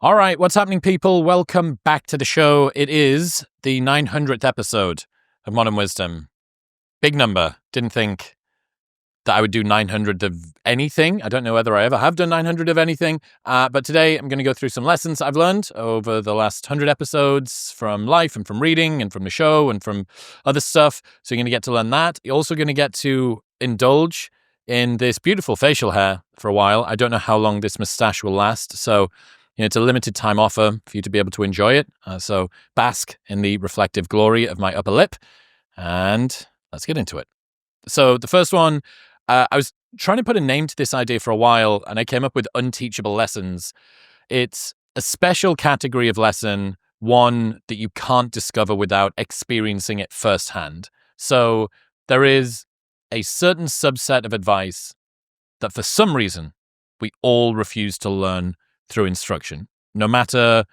All right, what's happening, people? Welcome back to the show. It is the 900th episode of Modern Wisdom. Big number. Didn't think that I would do 900 of anything. I don't know whether I ever have done 900 of anything, but today I'm going to go through some lessons I've learned over the last 100 episodes from life and from reading and from the show and from other stuff. So you're going to get to learn that. You're also going to get to indulge in this beautiful facial hair for a while. I don't know how long this mustache will last, so it's a limited time offer for you to be able to enjoy it. So bask in the reflective glory of my upper lip, and let's get into it. So the first one, I was trying to put a name to this idea for a while, and I came up with Unteachable Lessons. It's a special category of lesson, one that you can't discover without experiencing it firsthand. So there is a certain subset of advice that for some reason we all refuse to learn through instruction, no matter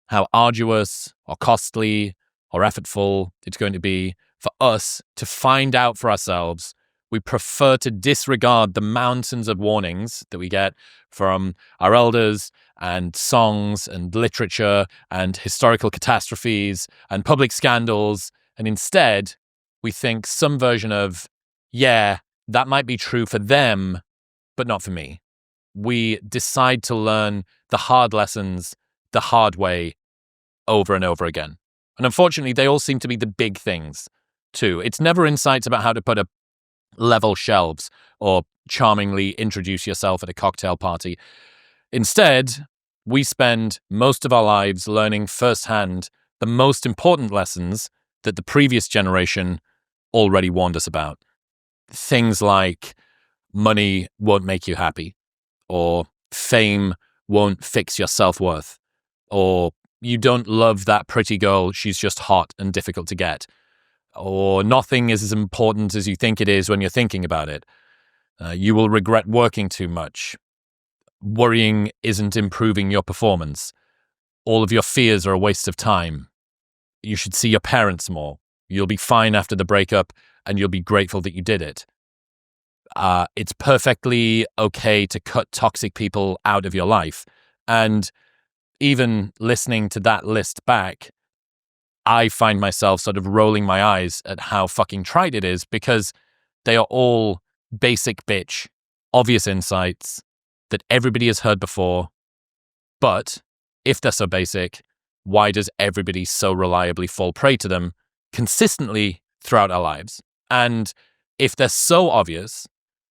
how arduous or costly or effortful it's going to be for us to find out for ourselves. We prefer to disregard the mountains of warnings that we get from our elders and songs and literature and historical catastrophes and public scandals. And instead, we think some version of, yeah, that might be true for them, but not for me. We decide to learn the hard lessons the hard way over and over again. And unfortunately, they all seem to be the big things, too. It's never insights about how to put up level shelves or charmingly introduce yourself at a cocktail party. Instead, we spend most of our lives learning firsthand the most important lessons that the previous generation already warned us about. Things like money won't make you happy, or fame won't fix your self-worth, or you don't love that pretty girl, she's just hot and difficult to get, or nothing is as important as you think it is when you're thinking about it. You will regret working too much. Worrying isn't improving your performance. All of your fears are a waste of time. You should see your parents more. You'll be fine after the breakup, and you'll be grateful that you did it. It's perfectly okay to cut toxic people out of your life. And even listening to that list back, I find myself sort of rolling my eyes at how fucking trite it is, because they are all basic bitch, obvious insights that everybody has heard before. But if they're so basic, why does everybody so reliably fall prey to them consistently throughout our lives? And if they're so obvious,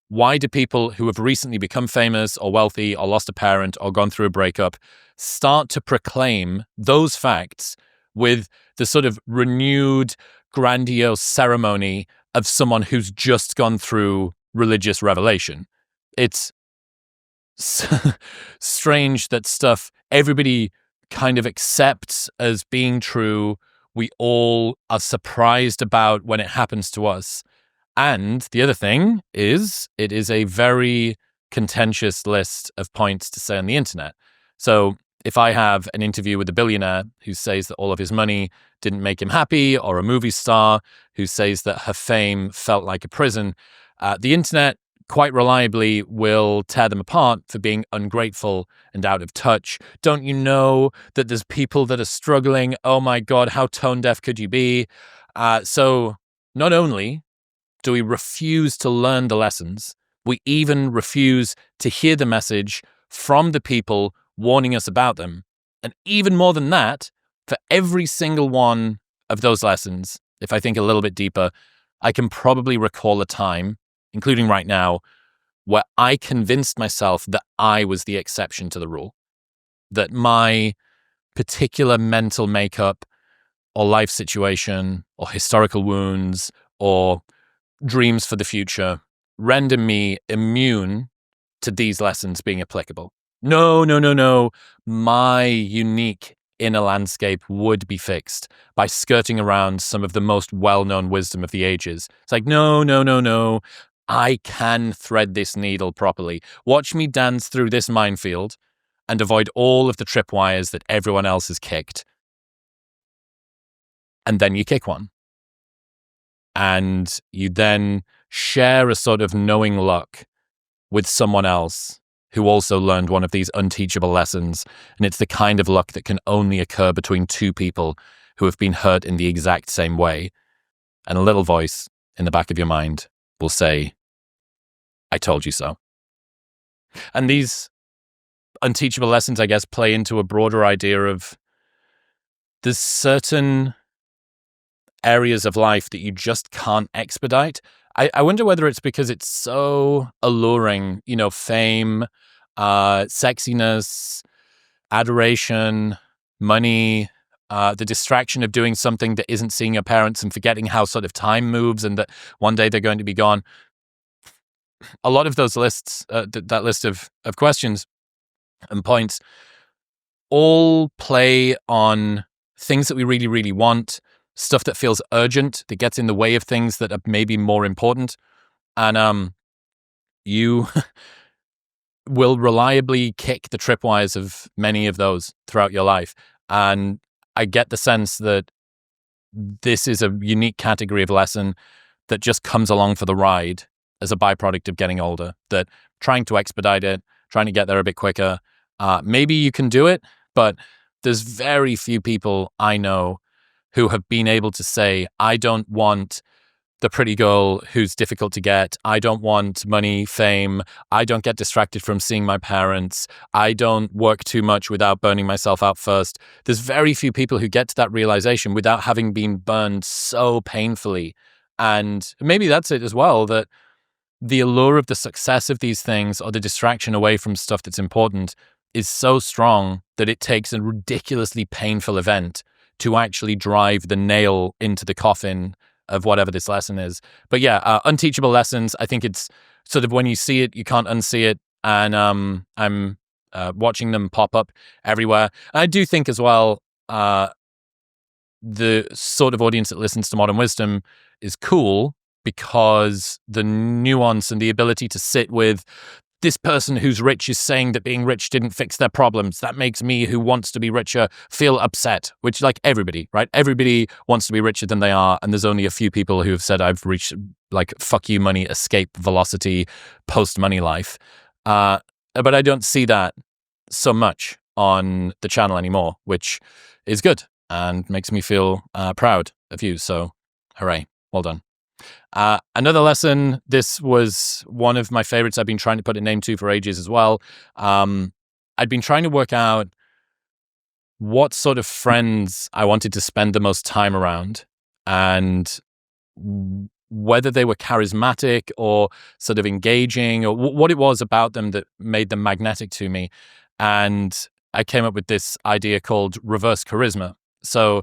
why do people who have recently become famous or wealthy or lost a parent or gone through a breakup start to proclaim those facts with the sort of renewed, grandiose ceremony of someone who's just gone through religious revelation? It's strange that stuff everybody kind of accepts as being true, we all are surprised about when it happens to us. And the other thing is, it is a very contentious list of points to say on the internet. So if I have an interview with a billionaire who says that all of his money didn't make him happy, or a movie star who says that her fame felt like a prison, the internet quite reliably will tear them apart for being ungrateful and out of touch. Don't you know that there's people that are struggling? Oh my God, how tone deaf could you be? So not only do we refuse to learn the lessons, we even refuse to hear the message from the people warning us about them. And even more than that, for every single one of those lessons, if I think a little bit deeper, I can probably recall a time, including right now, where I convinced myself that I was the exception to the rule, that my particular mental makeup or life situation or historical wounds or dreams for the future render me immune to these lessons being applicable. No. My unique inner landscape would be fixed by skirting around some of the most well-known wisdom of the ages. It's like, no. I can thread this needle properly. Watch me dance through this minefield and avoid all of the tripwires that everyone else has kicked. And then you kick one. And you then share a sort of knowing luck with someone else who also learned one of these unteachable lessons. And it's the kind of luck that can only occur between two people who have been hurt in the exact same way. And a little voice in the back of your mind will say, I told you so. And these unteachable lessons, I guess, play into a broader idea of there's certain areas of life that you just can't expedite. I wonder whether it's because it's so alluring, fame, sexiness, adoration, money, the distraction of doing something that isn't seeing your parents and forgetting how sort of time moves and that one day they're going to be gone. A lot of those lists, that list of questions and points, all play on things that we really, really want, stuff that feels urgent, that gets in the way of things that are maybe more important. And you will reliably kick the tripwires of many of those throughout your life. And I get the sense that this is a unique category of lesson that just comes along for the ride as a byproduct of getting older, that trying to expedite it, trying to get there a bit quicker, maybe you can do it, but there's very few people I know who have been able to say, I don't want the pretty girl who's difficult to get. I don't want money, fame. I don't get distracted from seeing my parents. I don't work too much without burning myself out first. There's very few people who get to that realization without having been burned so painfully. And maybe that's it as well, that the allure of the success of these things or the distraction away from stuff that's important is so strong that it takes a ridiculously painful event to actually drive the nail into the coffin of whatever this lesson is. But yeah, unteachable lessons, I think it's sort of when you see it, you can't unsee it. And I'm watching them pop up everywhere. And I do think as well, the sort of audience that listens to Modern Wisdom is cool because the nuance and the ability to sit with this person who's rich is saying that being rich didn't fix their problems. That makes me, who wants to be richer, feel upset, which like everybody, right? Everybody wants to be richer than they are. And there's only a few people who have said, I've reached like, fuck you money, escape velocity, post-money life. But I don't see that so much on the channel anymore, which is good and makes me feel proud of you. So hooray, well done. Another lesson, this was one of my favorites I've been trying to put a name to for ages as well. I'd been trying to work out what sort of friends I wanted to spend the most time around and whether they were charismatic or sort of engaging or what it was about them that made them magnetic to me. And I came up with this idea called reverse charisma. So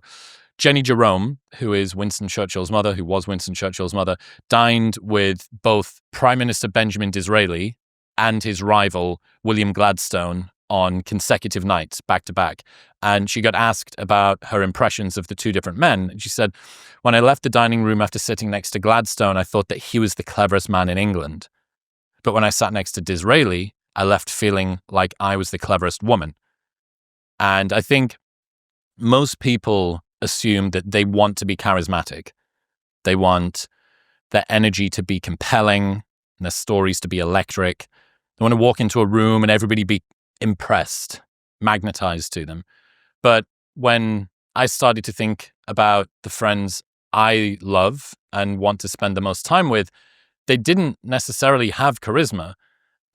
Jenny Jerome, who is Winston Churchill's mother, who was Winston Churchill's mother, dined with both Prime Minister Benjamin Disraeli and his rival, William Gladstone, on consecutive nights, back to back. And she got asked about her impressions of the two different men. And she said, when I left the dining room after sitting next to Gladstone, I thought that he was the cleverest man in England. But when I sat next to Disraeli, I left feeling like I was the cleverest woman. And I think most people assume that they want to be charismatic. They want their energy to be compelling, and their stories to be electric. They want to walk into a room and everybody be impressed, magnetized to them. But when I started to think about the friends I love and want to spend the most time with, they didn't necessarily have charisma.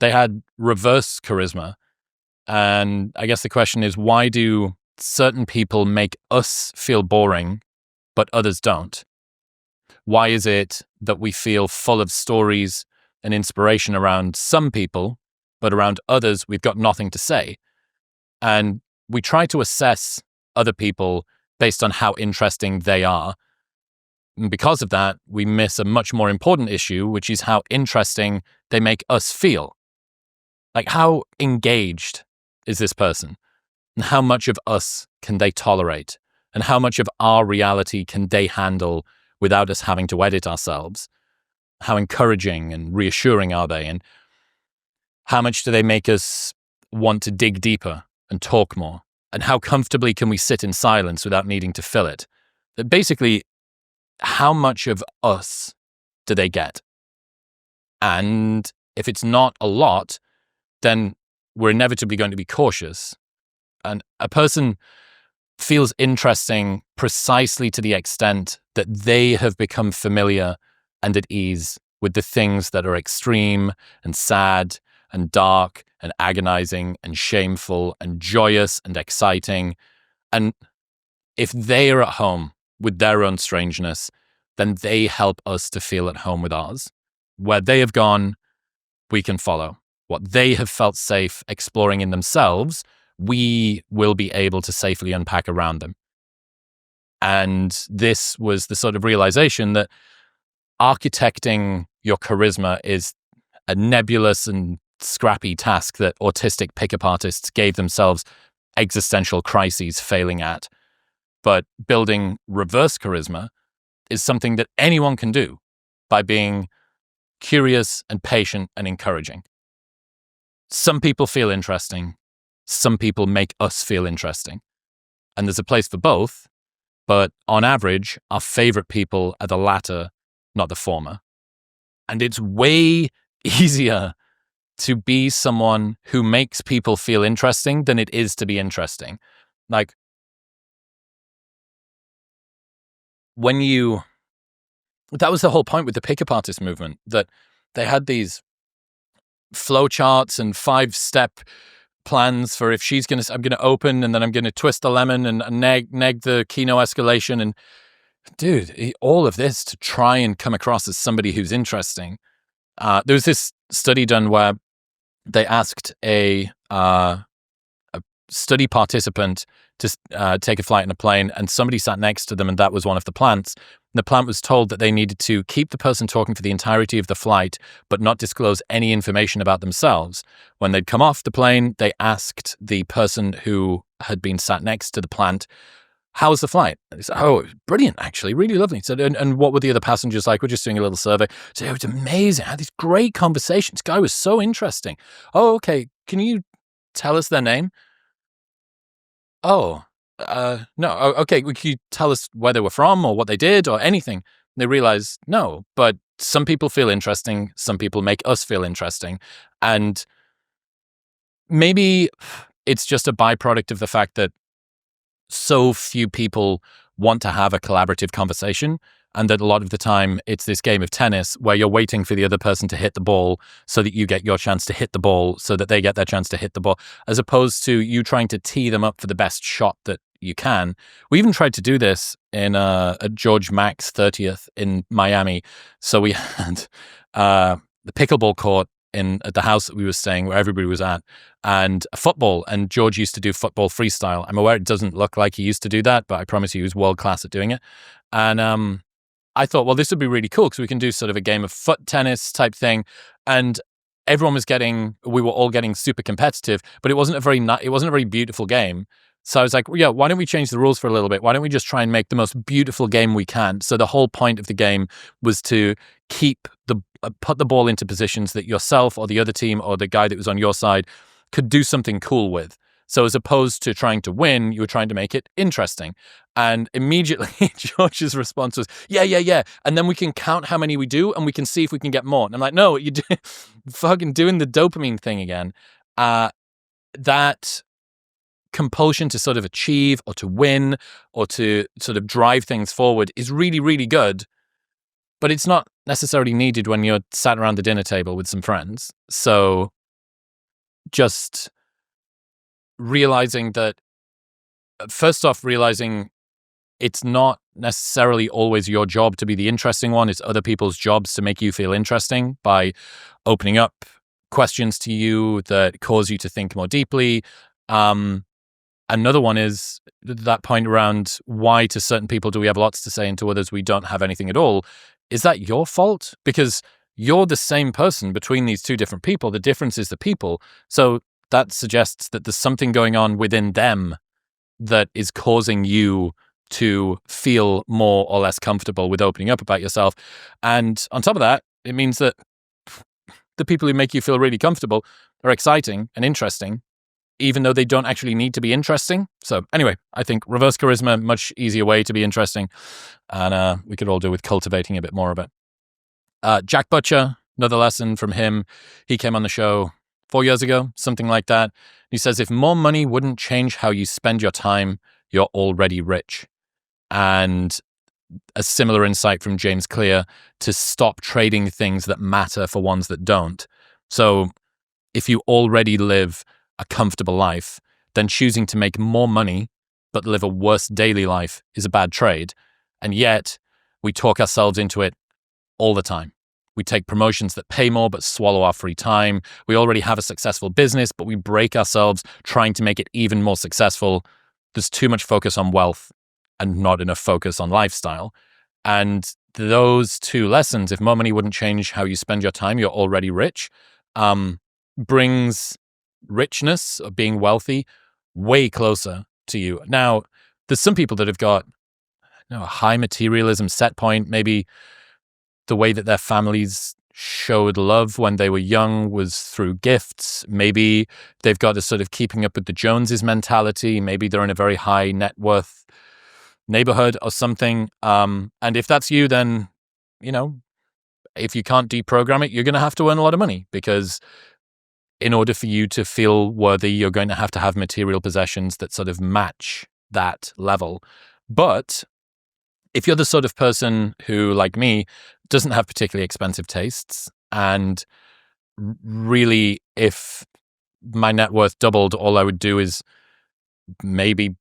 They had reverse charisma. And I guess the question is, why do certain people make us feel boring, but others don't? Why is it that we feel full of stories and inspiration around some people, but around others, we've got nothing to say? And we try to assess other people based on how interesting they are. And because of that, we miss a much more important issue, which is how interesting they make us feel. Like, how engaged is this person? And how much of us can they tolerate? And how much of our reality can they handle without us having to edit ourselves? How encouraging and reassuring are they? And how much do they make us want to dig deeper and talk more? And how comfortably can we sit in silence without needing to fill it? Basically, how much of us do they get? And if it's not a lot, then we're inevitably going to be cautious. And a person feels interesting precisely to the extent that they have become familiar and at ease with the things that are extreme and sad and dark and agonizing and shameful and joyous and exciting. And if they are at home with their own strangeness, then they help us to feel at home with ours. Where they have gone, we can follow. What they have felt safe exploring in themselves, we will be able to safely unpack around them. And this was the sort of realization that architecting your charisma is a nebulous and scrappy task that autistic pickup artists gave themselves existential crises failing at. But building reverse charisma is something that anyone can do by being curious and patient and encouraging. Some people feel interesting. Some people make us feel interesting. And there's a place for both, but on average, our favorite people are the latter, not the former. And it's way easier to be someone who makes people feel interesting than it is to be interesting. Like, that was the whole point with the pickup artist movement, that they had these flowcharts and 5-step plans for if I'm going to open and then I'm going to twist the lemon and neg the Kino escalation. And dude, all of this to try and come across as somebody who's interesting. There was this study done where they asked a study participant to take a flight in a plane, and somebody sat next to them, and that was one of the plants. And the plant was told that they needed to keep the person talking for the entirety of the flight, but not disclose any information about themselves. When they'd come off the plane, they asked the person who had been sat next to the plant, "How was the flight?" And they said, "Oh, it was brilliant, actually, really lovely." He said, and what were the other passengers like? We're just doing a little survey. So it was amazing. I had these great conversations. Guy was so interesting. "Oh, okay. Can you tell us their name?" "Oh, no. Oh, okay. Can you tell us where they were from or what they did or anything?" They realized, no, but some people feel interesting. Some people make us feel interesting. And maybe it's just a byproduct of the fact that so few people want to have a collaborative conversation, and that a lot of the time it's this game of tennis where you're waiting for the other person to hit the ball so that you get your chance to hit the ball so that they get their chance to hit the ball, as opposed to you trying to tee them up for the best shot that you can. We even tried to do this in at George Mack's 30th in Miami. So we had the pickleball court at the house that we were staying, where everybody was at, and a football. And George used to do football freestyle. I'm aware it doesn't look like he used to do that, but I promise you he was world class at doing it. And I thought, well, this would be really cool because we can do sort of a game of foot tennis type thing. And we were all getting super competitive, but it wasn't a very beautiful game. So I was like, well, yeah, why don't we change the rules for a little bit? Why don't we just try and make the most beautiful game we can? So the whole point of the game was to put the ball into positions that yourself or the other team or the guy that was on your side could do something cool with. So as opposed to trying to win, you were trying to make it interesting. And immediately George's response was, yeah. And then we can count how many we do and we can see if we can get more. And I'm like, no, you're fucking doing the dopamine thing again. That compulsion to sort of achieve or to win or to sort of drive things forward is really, really good. But it's not necessarily needed when you're sat around the dinner table with some friends. So just realizing it's not necessarily always your job to be the interesting one. It's other people's jobs to make you feel interesting by opening up questions to you that cause you to think more deeply. Another one is that point around why to certain people do we have lots to say and to others we don't have anything at all. Is that your fault? Because you're the same person between these two different people. The difference is the people. So that suggests that there's something going on within them that is causing you to feel more or less comfortable with opening up about yourself. And on top of that, it means that the people who make you feel really comfortable are exciting and interesting, even though they don't actually need to be interesting. So anyway, I think reverse charisma, much easier way to be interesting. And we could all do with cultivating a bit more of it. Jack Butcher, another lesson from him. He came on the show 4 years ago, something like that. He says, if more money wouldn't change how you spend your time, you're already rich. And a similar insight from James Clear to stop trading things that matter for ones that don't. So if you already live a comfortable life, then choosing to make more money but live a worse daily life is a bad trade. And yet we talk ourselves into it all the time. We take promotions that pay more but swallow our free time. We already have a successful business, but we break ourselves trying to make it even more successful. There's too much focus on wealth and not enough focus on lifestyle. And those two lessons, if more money wouldn't change how you spend your time, you're already rich, brings richness of being wealthy way closer to you. Now, there's some people that have got a high materialism set point. Maybe the way that their families showed love when they were young was through gifts. Maybe they've got a sort of keeping up with the Joneses mentality. Maybe they're in a very high net worth neighborhood or something. And if that's you, then, if you can't deprogram it, you're going to have to earn a lot of money, because in order for you to feel worthy, you're going to have material possessions that sort of match that level. But if you're the sort of person who, like me, doesn't have particularly expensive tastes, and really, if my net worth doubled, all I would do is maybe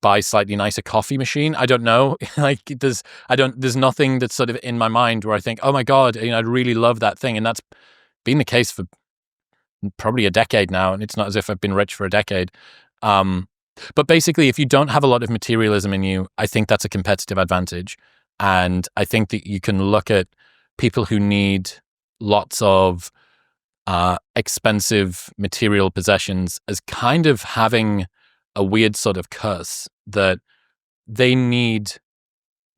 buy slightly nicer coffee machine. I don't know. There's nothing that's sort of in my mind where I think, oh my God, I'd really love that thing. And that's been the case for probably a decade now. And it's not as if I've been rich for a decade. But basically, if you don't have a lot of materialism in you, I think that's a competitive advantage. And I think that you can look at people who need lots of expensive material possessions as kind of having a weird sort of curse, that they're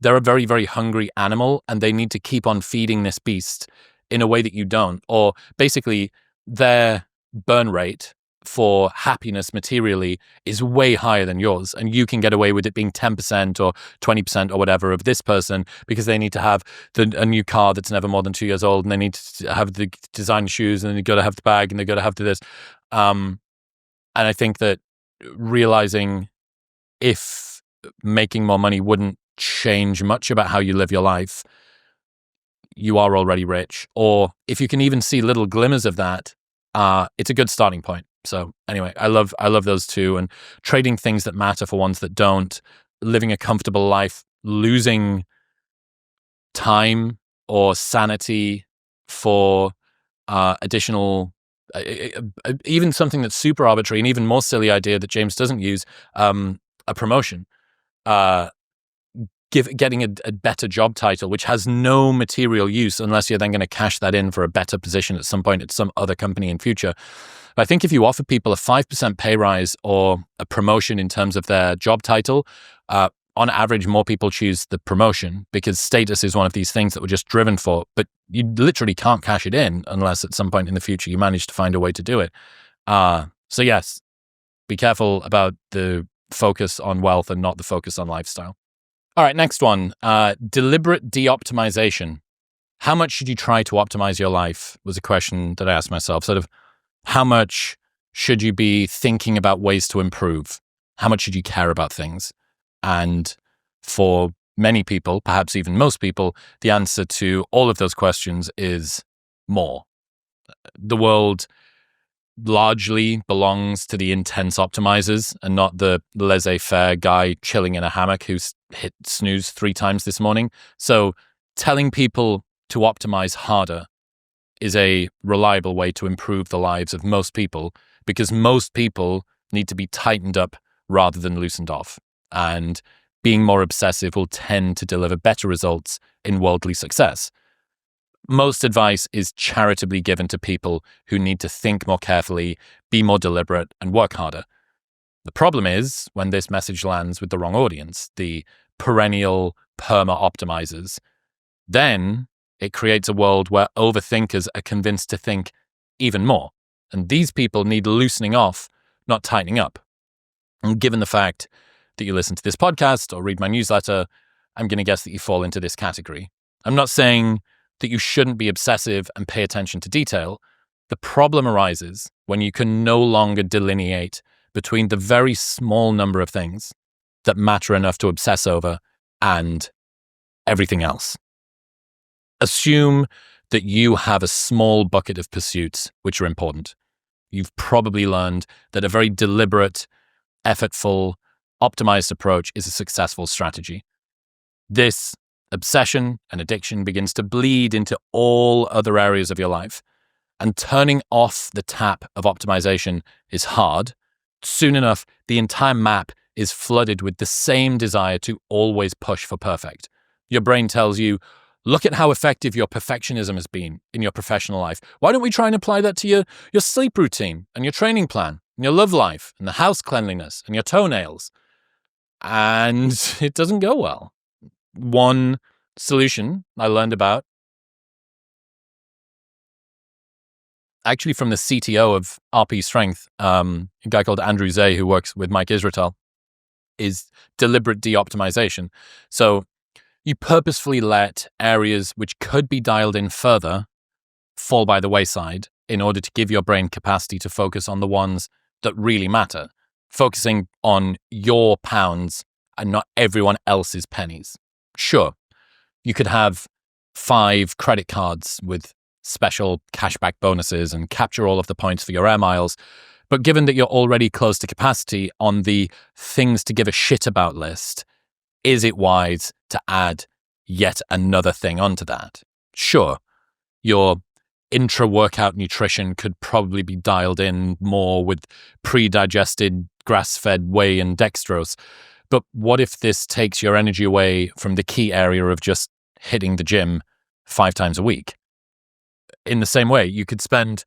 a very, very hungry animal, and they need to keep on feeding this beast in a way that you don't. Or basically, their burn rate for happiness materially is way higher than yours, and you can get away with it being 10% or 20% or whatever of this person, because they need to have a new car that's never more than 2 years old, and they need to have the design shoes, and then they've got to have the bag, and they've got to have this. And I think that realizing if making more money wouldn't change much about how you live your life, you are already rich. Or if you can even see little glimmers of that, it's a good starting point. So anyway, I love those two, and trading things that matter for ones that don't, living a comfortable life, losing time or sanity for additional, even something that's super arbitrary, and even more silly idea that James doesn't use, a promotion, getting a better job title, which has no material use unless you're then going to cash that in for a better position at some point at some other company in future. But I think if you offer people a 5% pay rise or a promotion in terms of their job title, on average, more people choose the promotion, because status is one of these things that we're just driven for, but you literally can't cash it in unless at some point in the future you manage to find a way to do it. So yes, be careful about the focus on wealth and not the focus on lifestyle. All right, next one, deliberate de-optimization. How much should you try to optimize your life was a question that I asked myself. Sort of, how much should you be thinking about ways to improve? How much should you care about things? And for many people, perhaps even most people, the answer to all of those questions is more. The world largely belongs to the intense optimizers and not the laissez-faire guy chilling in a hammock who's hit snooze 3 times this morning. So telling people to optimize harder is a reliable way to improve the lives of most people, because most people need to be tightened up rather than loosened off. And being more obsessive will tend to deliver better results in worldly success. Most advice is charitably given to people who need to think more carefully, be more deliberate, and work harder. The problem is when this message lands with the wrong audience, the perennial perma-optimizers. Then it creates a world where overthinkers are convinced to think even more. And these people need loosening off, not tightening up. And given the fact that you listen to this podcast or read my newsletter, I'm going to guess that you fall into this category. I'm not saying that you shouldn't be obsessive and pay attention to detail, The problem arises when you can no longer delineate between the very small number of things that matter enough to obsess over and everything else. Assume that you have a small bucket of pursuits which are important. You've probably learned that a very deliberate, effortful, optimized approach is a successful strategy. This obsession and addiction begins to bleed into all other areas of your life. And turning off the tap of optimization is hard. Soon enough, the entire map is flooded with the same desire to always push for perfect. Your brain tells you, look at how effective your perfectionism has been in your professional life. Why don't we try and apply that to your sleep routine and your training plan and your love life and the house cleanliness and your toenails? And it doesn't go well. One solution I learned about, actually from the CTO of RP Strength, a guy called Andrew Zay, who works with Mike Israetel, is deliberate de-optimization. So you purposefully let areas which could be dialed in further fall by the wayside in order to give your brain capacity to focus on the ones that really matter, focusing on your pounds and not everyone else's pennies. Sure, you could have 5 credit cards with special cashback bonuses and capture all of the points for your air miles. But given that you're already close to capacity on the things to give a shit about list, is it wise to add yet another thing onto that? Sure, your intra-workout nutrition could probably be dialed in more with pre-digested grass-fed whey and dextrose. But what if this takes your energy away from the key area of just hitting the gym 5 times a week? In the same way, you could spend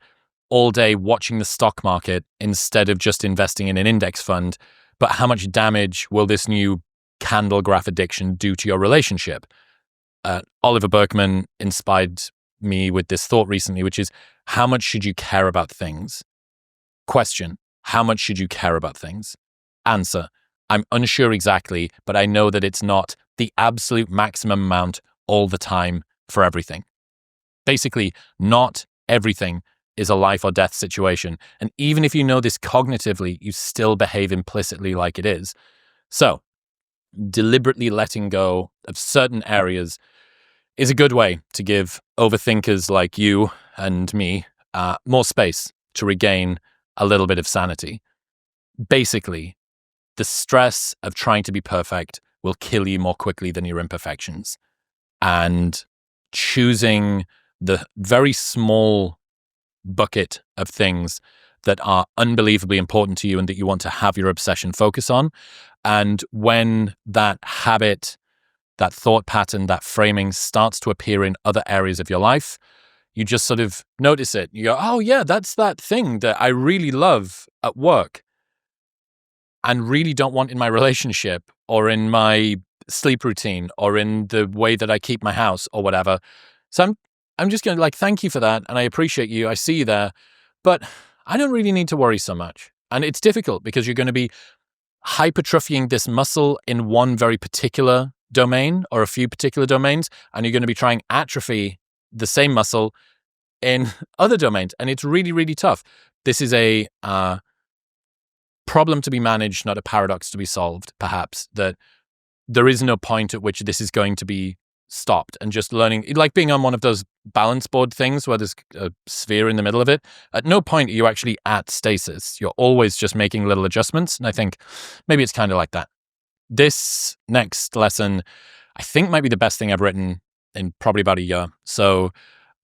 all day watching the stock market instead of just investing in an index fund. But how much damage will this new candle graph addiction do to your relationship? Oliver Burkeman inspired me with this thought recently, which is, how much should you care about things? Question, how much should you care about things? Answer, I'm unsure exactly, but I know that it's not the absolute maximum amount all the time for everything. Basically, not everything is a life or death situation. And even if you know this cognitively, you still behave implicitly like it is. So, deliberately letting go of certain areas is a good way to give overthinkers like you and me more space to regain a little bit of sanity. Basically, the stress of trying to be perfect will kill you more quickly than your imperfections. And choosing the very small bucket of things that are unbelievably important to you and that you want to have your obsession focus on. And when that habit, that thought pattern, that framing starts to appear in other areas of your life, you just sort of notice it. You go, oh yeah, that's that thing that I really love at work and really don't want in my relationship or in my sleep routine or in the way that I keep my house or whatever. So I'm just going to thank you for that. And I appreciate you. I see you there, but I don't really need to worry so much. And it's difficult because you're going to be hypertrophying this muscle in one very particular domain or a few particular domains. And you're going to be trying atrophy the same muscle in other domains. And it's really, really tough. This is a problem to be managed, not a paradox to be solved, perhaps, that there is no point at which this is going to be stopped. And just learning, like being on one of those balance board things where there's a sphere in the middle of it, at no point are you actually at stasis. You're always just making little adjustments. And I think maybe it's kind of like that. This next lesson, I think, might be the best thing I've written in probably about a year. So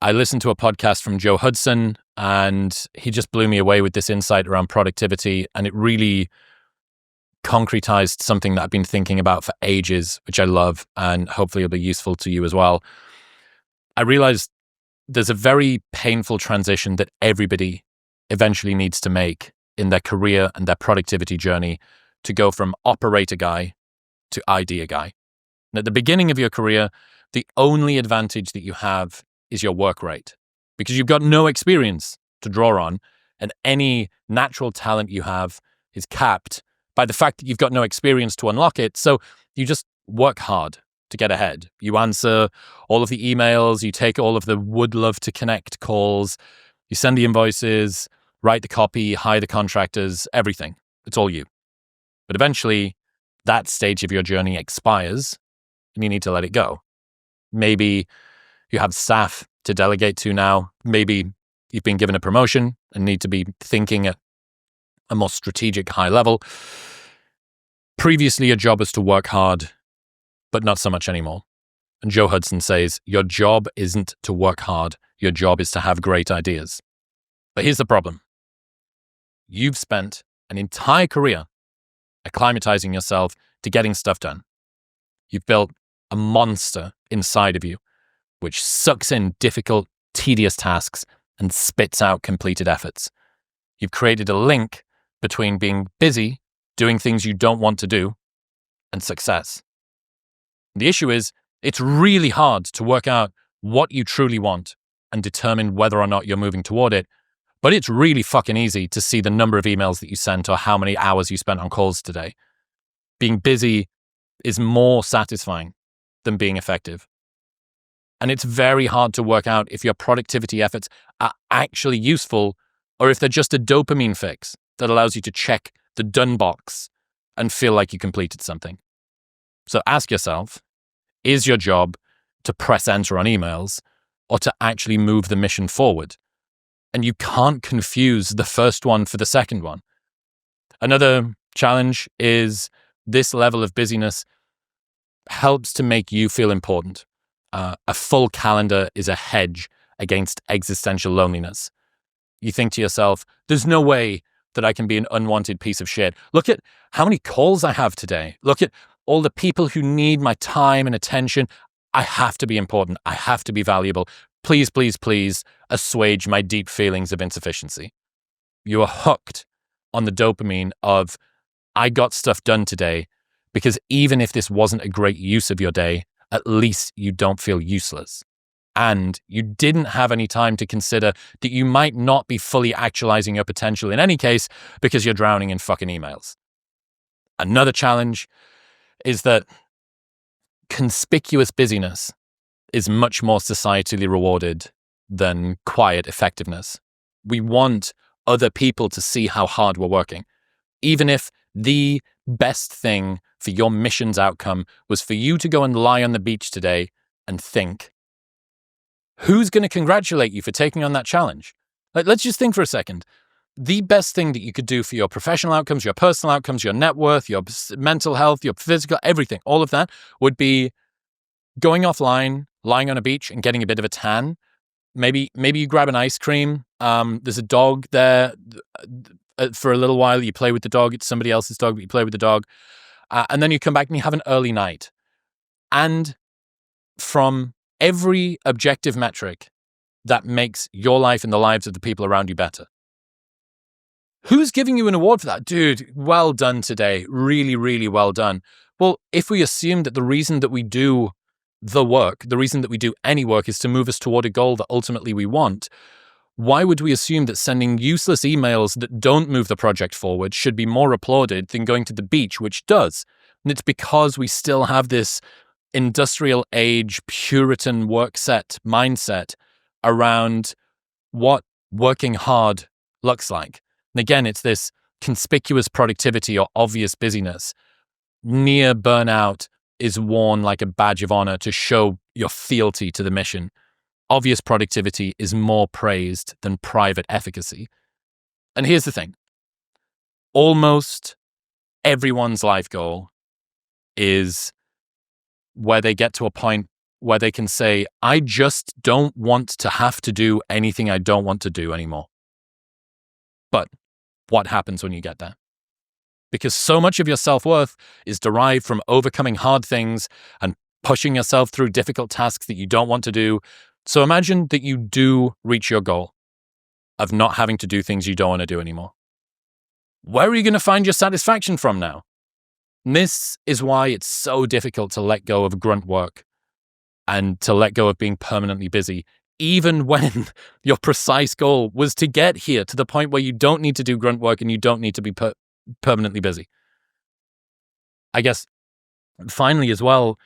I listened to a podcast from Joe Hudson, and he just blew me away with this insight around productivity. And it really concretized something that I've been thinking about for ages, which I love, and hopefully it'll be useful to you as well. I realized there's a very painful transition that everybody eventually needs to make in their career and their productivity journey to go from operator guy to idea guy. And at the beginning of your career, the only advantage that you have is your work rate, because you've got no experience to draw on, and any natural talent you have is capped by the fact that you've got no experience to unlock it. So you just work hard to get ahead. You answer all of the emails, you take all of the would love to connect calls, You send the invoices, write the copy, hire the contractors, everything. It's all you. But eventually, that stage of your journey expires and you need to let it go. Maybe you have staff to delegate to now. Maybe you've been given a promotion and need to be thinking at a more strategic high level. Previously, your job was to work hard, but not so much anymore. And Joe Hudson says, your job isn't to work hard. Your job is to have great ideas. But here's the problem. You've spent an entire career acclimatizing yourself to getting stuff done. You've built a monster inside of you, which sucks in difficult, tedious tasks and spits out completed efforts. You've created a link between being busy, doing things you don't want to do, and success. The issue is, it's really hard to work out what you truly want and determine whether or not you're moving toward it, but it's really fucking easy to see the number of emails that you sent or how many hours you spent on calls today. Being busy is more satisfying than being effective. And it's very hard to work out if your productivity efforts are actually useful or if they're just a dopamine fix that allows you to check the done box and feel like you completed something. So ask yourself, is your job to press enter on emails or to actually move the mission forward? And you can't confuse the first one for the second one. Another challenge is this level of busyness helps to make you feel important. A full calendar is a hedge against existential loneliness. You think to yourself, there's no way that I can be an unwanted piece of shit. Look at how many calls I have today. Look at all the people who need my time and attention. I have to be important. I have to be valuable. Please, please, please assuage my deep feelings of insufficiency. You are hooked on the dopamine of, I got stuff done today, because even if this wasn't a great use of your day, at least you don't feel useless. And you didn't have any time to consider that you might not be fully actualizing your potential in any case because you're drowning in fucking emails. Another challenge is that conspicuous busyness is much more societally rewarded than quiet effectiveness. We want other people to see how hard we're working. Even if the best thing for your mission's outcome was for you to go and lie on the beach today and think, who's going to congratulate you for taking on that challenge? Let's just think for a second. The best thing that you could do for your professional outcomes, your personal outcomes, your net worth, your mental health, your physical, everything, all of that would be going offline, lying on a beach and getting a bit of a tan. Maybe you grab an ice cream. There's a dog there. For a little while, you play with the dog. It's somebody else's dog, but you play with the dog. And then you come back and you have an early night. And from every objective metric that makes your life and the lives of the people around you better, who's giving you an award for that? Dude, well done today. Really, really well done. Well, if we assume that the reason that we do the work, the reason that we do any work is to move us toward a goal that ultimately we want, why would we assume that sending useless emails that don't move the project forward should be more applauded than going to the beach, which does? And it's because we still have this industrial age, Puritan work set mindset around what working hard looks like. And again, it's this conspicuous productivity or obvious busyness. Near burnout is worn like a badge of honor to show your fealty to the mission. Obvious productivity is more praised than private efficacy. And here's the thing. Almost everyone's life goal is where they get to a point where they can say, I just don't want to have to do anything I don't want to do anymore. But what happens when you get there? Because so much of your self-worth is derived from overcoming hard things and pushing yourself through difficult tasks that you don't want to do. So imagine that you do reach your goal of not having to do things you don't want to do anymore. Where are you going to find your satisfaction from now? And this is why it's so difficult to let go of grunt work and to let go of being permanently busy, even when your precise goal was to get here to the point where you don't need to do grunt work and you don't need to be permanently busy. I guess finally as well,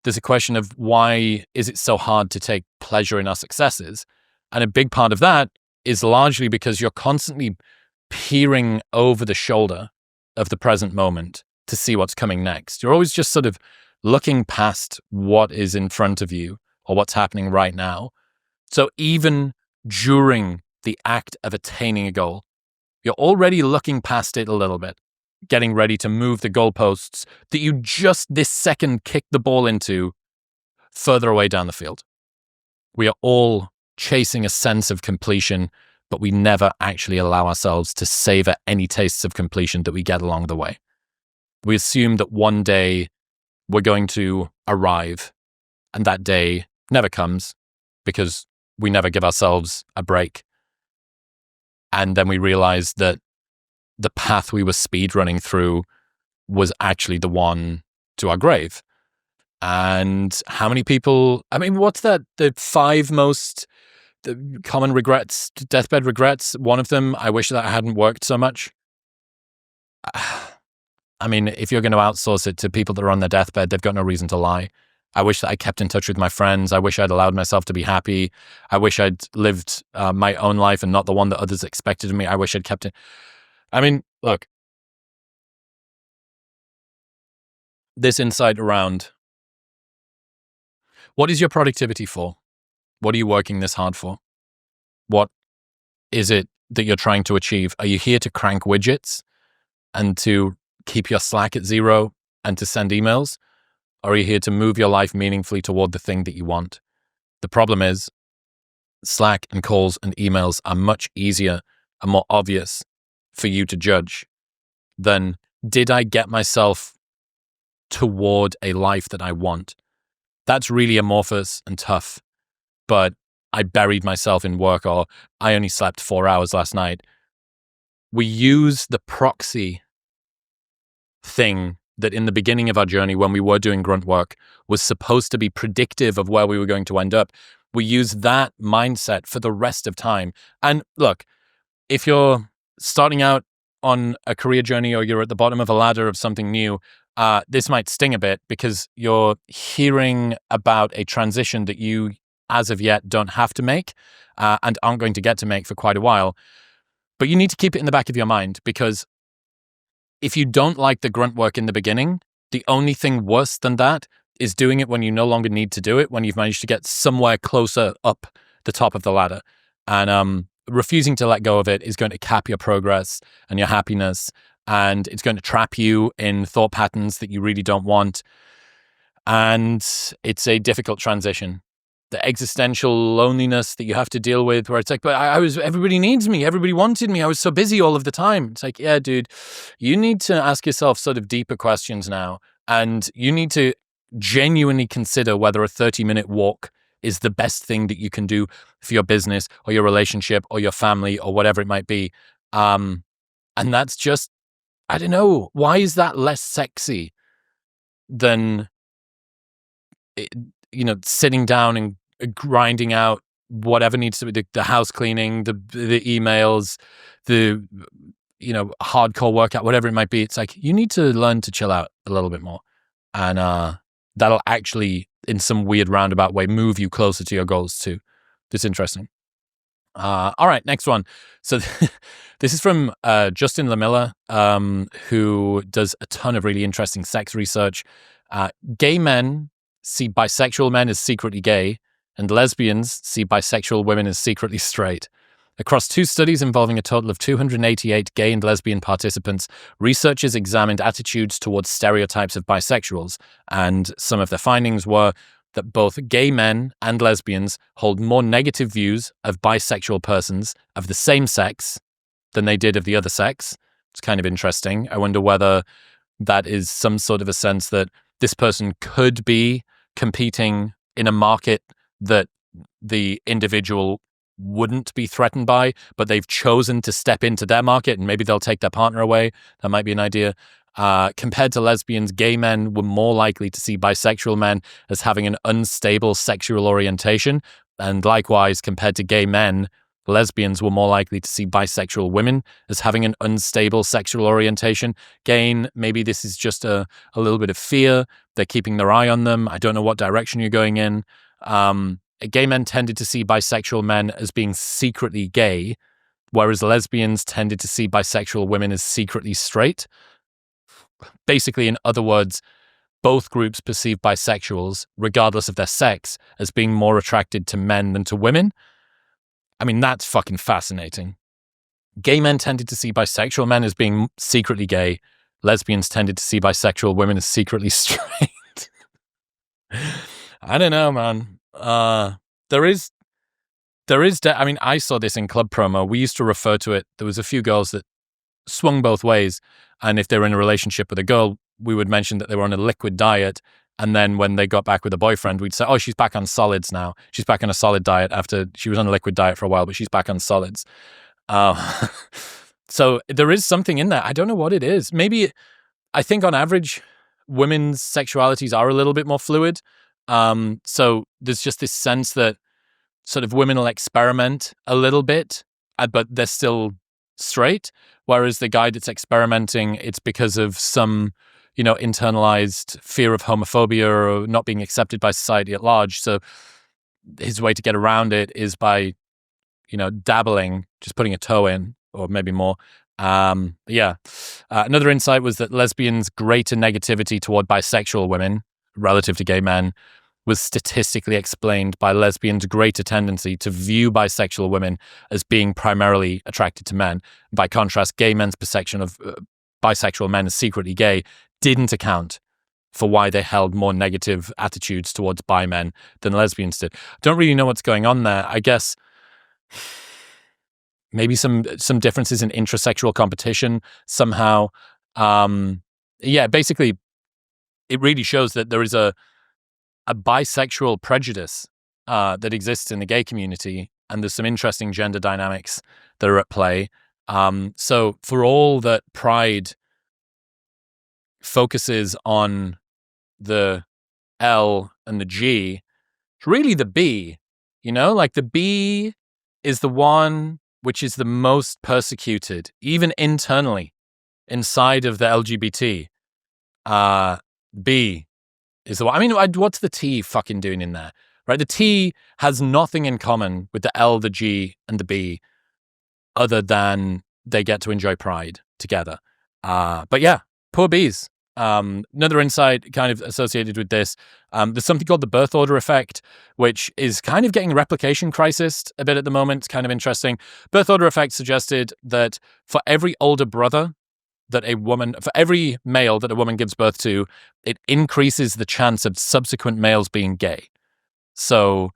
there's a question of why is it so hard to take pleasure in our successes? And a big part of that is largely because you're constantly peering over the shoulder of the present moment to see what's coming next. You're always just sort of looking past what is in front of you or what's happening right now. So even during the act of attaining a goal, you're already looking past it a little bit, getting ready to move the goalposts that you just this second kicked the ball into further away down the field. We are all chasing a sense of completion, but we never actually allow ourselves to savor any tastes of completion that we get along the way. We assume that one day we're going to arrive, and that day never comes because we never give ourselves a break. And then we realize that the path we were speed running through was actually the one to our grave. And how many people, I mean, what's that? The 5 most common regrets, deathbed regrets. One of them, I wish that I hadn't worked so much. I mean, if you're going to outsource it to people that are on their deathbed, they've got no reason to lie. I wish that I kept in touch with my friends. I wish I'd allowed myself to be happy. I wish I'd lived my own life and not the one that others expected of me. I wish I'd kept it. I mean, look, this insight around what is your productivity for? What are you working this hard for? What is it that you're trying to achieve? Are you here to crank widgets and to keep your Slack at 0 and to send emails? Or are you here to move your life meaningfully toward the thing that you want? The problem is Slack and calls and emails are much easier and more obvious for you to judge than, did I get myself toward a life that I want? That's really amorphous and tough, but I buried myself in work, or I only slept 4 hours last night. We use the proxy thing that in the beginning of our journey, when we were doing grunt work, was supposed to be predictive of where we were going to end up. We use that mindset for the rest of time. And look, if you're starting out on a career journey or you're at the bottom of a ladder of something new, this might sting a bit because you're hearing about a transition that you, as of yet, don't have to make and aren't going to get to make for quite a while. But you need to keep it in the back of your mind, because if you don't like the grunt work in the beginning, the only thing worse than that is doing it when you no longer need to do it, when you've managed to get somewhere closer up the top of the ladder. And refusing to let go of it is going to cap your progress and your happiness, and it's going to trap you in thought patterns that you really don't want. And it's a difficult transition. The existential loneliness that you have to deal with, where it's like, but everybody needs me. Everybody wanted me. I was so busy all of the time. It's like, yeah, dude, you need to ask yourself sort of deeper questions now. And you need to genuinely consider whether a 30-minute walk is the best thing that you can do for your business or your relationship or your family or whatever it might be. And that's just, I don't know, why is that less sexy than, sitting down and grinding out whatever needs to be, the house cleaning, the emails, the hardcore workout, whatever it might be. It's like, you need to learn to chill out a little bit more, and that'll actually, in some weird roundabout way, move you closer to your goals too. It's interesting. All right, next one. So this is from Justin Lamilla, who does a ton of really interesting sex research. Gay men see bisexual men as secretly gay, and lesbians see bisexual women as secretly straight. Across 2 studies involving a total of 288 gay and lesbian participants, researchers examined attitudes towards stereotypes of bisexuals, and some of their findings were that both gay men and lesbians hold more negative views of bisexual persons of the same sex than they did of the other sex. It's kind of interesting. I wonder whether that is some sort of a sense that this person could be competing in a market that the individual wouldn't be threatened by, but they've chosen to step into their market, and maybe they'll take their partner away. That might be an idea. Compared to lesbians, gay men were more likely to see bisexual men as having an unstable sexual orientation. And likewise, compared to gay men, lesbians were more likely to see bisexual women as having an unstable sexual orientation. Again, maybe this is just a little bit of fear. They're keeping their eye on them. I don't know what direction you're going in. gay men tended to see bisexual men as being secretly gay, whereas lesbians tended to see bisexual women as secretly straight. Basically, in other words, both groups perceive bisexuals, regardless of their sex, as being more attracted to men than to women. I mean, that's fucking fascinating. Gay men tended to see bisexual men as being secretly gay. Lesbians tended to see bisexual women as secretly straight. I don't know, man. I mean, I saw this in club promo. We used to refer to it. There was a few girls that swung both ways. And if they were in a relationship with a girl, we would mention that they were on a liquid diet. And then when they got back with a boyfriend, we'd say, oh, she's back on solids now. She's back on a solid diet after she was on a liquid diet for a while, but she's back on solids. So there is something in that. I don't know what it is. Maybe, I think on average, women's sexualities are a little bit more fluid. So there's just this sense that sort of women will experiment a little bit, but they're still straight. Whereas the guy that's experimenting, it's because of some, internalized fear of homophobia or not being accepted by society at large. So his way to get around it is by, dabbling, just putting a toe in, or maybe more. Another insight was that lesbians' greater negativity toward bisexual women relative to gay men was statistically explained by lesbians' greater tendency to view bisexual women as being primarily attracted to men. By contrast, gay men's perception of bisexual men as secretly gay didn't account for why they held more negative attitudes towards bi men than lesbians did. Don't really know what's going on there. I guess maybe some differences in intrasexual competition somehow. Basically, it really shows that there is a bisexual prejudice that exists in the gay community, and there's some interesting gender dynamics that are at play. So for all that Pride focuses on the L and the G, it's really the B, like the B is the one which is the most persecuted, even internally, inside of the LGBT. B is the one. I mean, what's the T fucking doing in there, right? The T has nothing in common with the L, the G, and the B, other than they get to enjoy Pride together. But yeah, poor Bs. Another insight kind of associated with this, there's something called the birth order effect, which is kind of getting replication crisis a bit at the moment. It's kind of interesting. Birth order effect suggested that for every older brother for every male that a woman gives birth to, it increases the chance of subsequent males being gay. So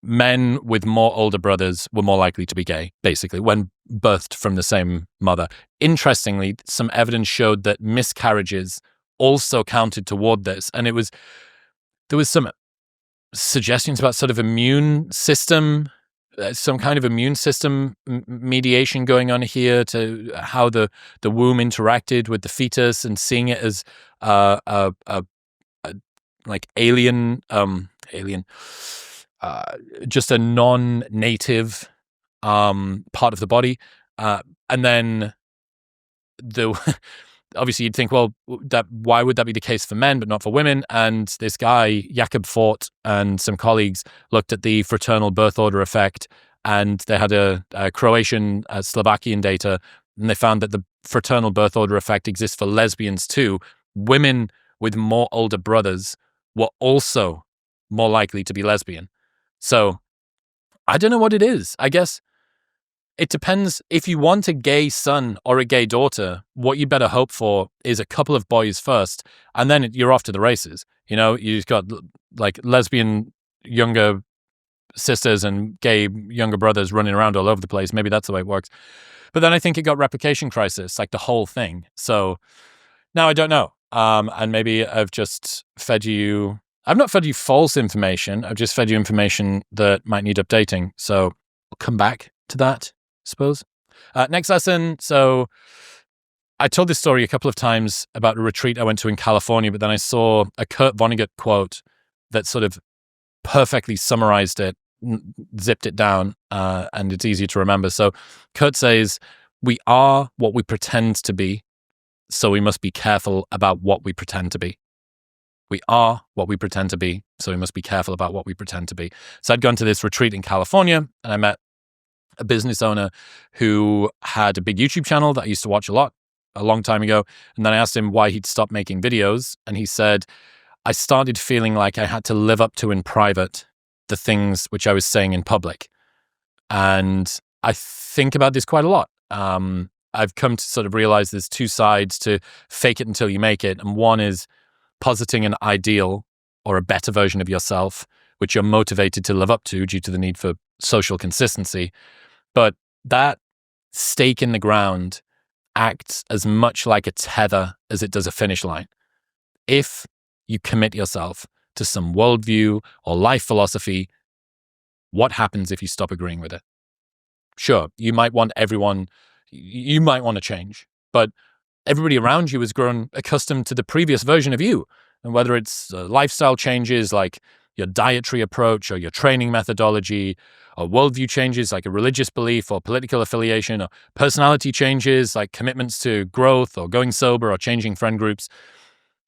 men with more older brothers were more likely to be gay, basically, when birthed from the same mother. Interestingly, some evidence showed that miscarriages also counted toward this. And there was some suggestions about sort of immune system, some kind of immune system mediation going on here to how the womb interacted with the fetus, and seeing it as like alien, just a non-native part of the body, and then obviously you'd think, well, why would that be the case for men but not for women? And this guy Jakob Fort and some colleagues looked at the fraternal birth order effect, and they had a Croatian, Slovakian data, and they found that the fraternal birth order effect exists for lesbians too. Women with more older brothers were also more likely to be lesbian. So I don't know what it is. I guess it depends. If you want a gay son or a gay daughter, what you better hope for is a couple of boys first, and then you're off to the races. You've got like lesbian younger sisters and gay younger brothers running around all over the place. Maybe that's the way it works. But then I think it got replication crisis, like the whole thing. So now I don't know. And maybe I've just I've not fed you false information. I've just fed you information that might need updating. So I'll come back to that, I suppose. Next lesson. So I told this story a couple of times about a retreat I went to in California, but then I saw a Kurt Vonnegut quote that sort of perfectly summarized it, zipped it down, and it's easy to remember. So Kurt says, "We are what we pretend to be, so we must be careful about what we pretend to be." We are what we pretend to be, so we must be careful about what we pretend to be. So I'd gone to this retreat in California, and I met a business owner who had a big YouTube channel that I used to watch a long time ago. And then I asked him why he'd stopped making videos. And he said, I started feeling like I had to live up to in private the things which I was saying in public. And I think about this quite a lot. I've come to sort of realize there's two sides to fake it until you make it. And one is positing an ideal or a better version of yourself, which you're motivated to live up to due to the need for social consistency. But that stake in the ground acts as much like a tether as it does a finish line. If you commit yourself to some worldview or life philosophy, what happens if you stop agreeing with it? Sure, you might want to change, but everybody around you has grown accustomed to the previous version of you. And whether it's lifestyle changes like your dietary approach or your training methodology, or worldview changes like a religious belief or political affiliation, or personality changes like commitments to growth or going sober or changing friend groups,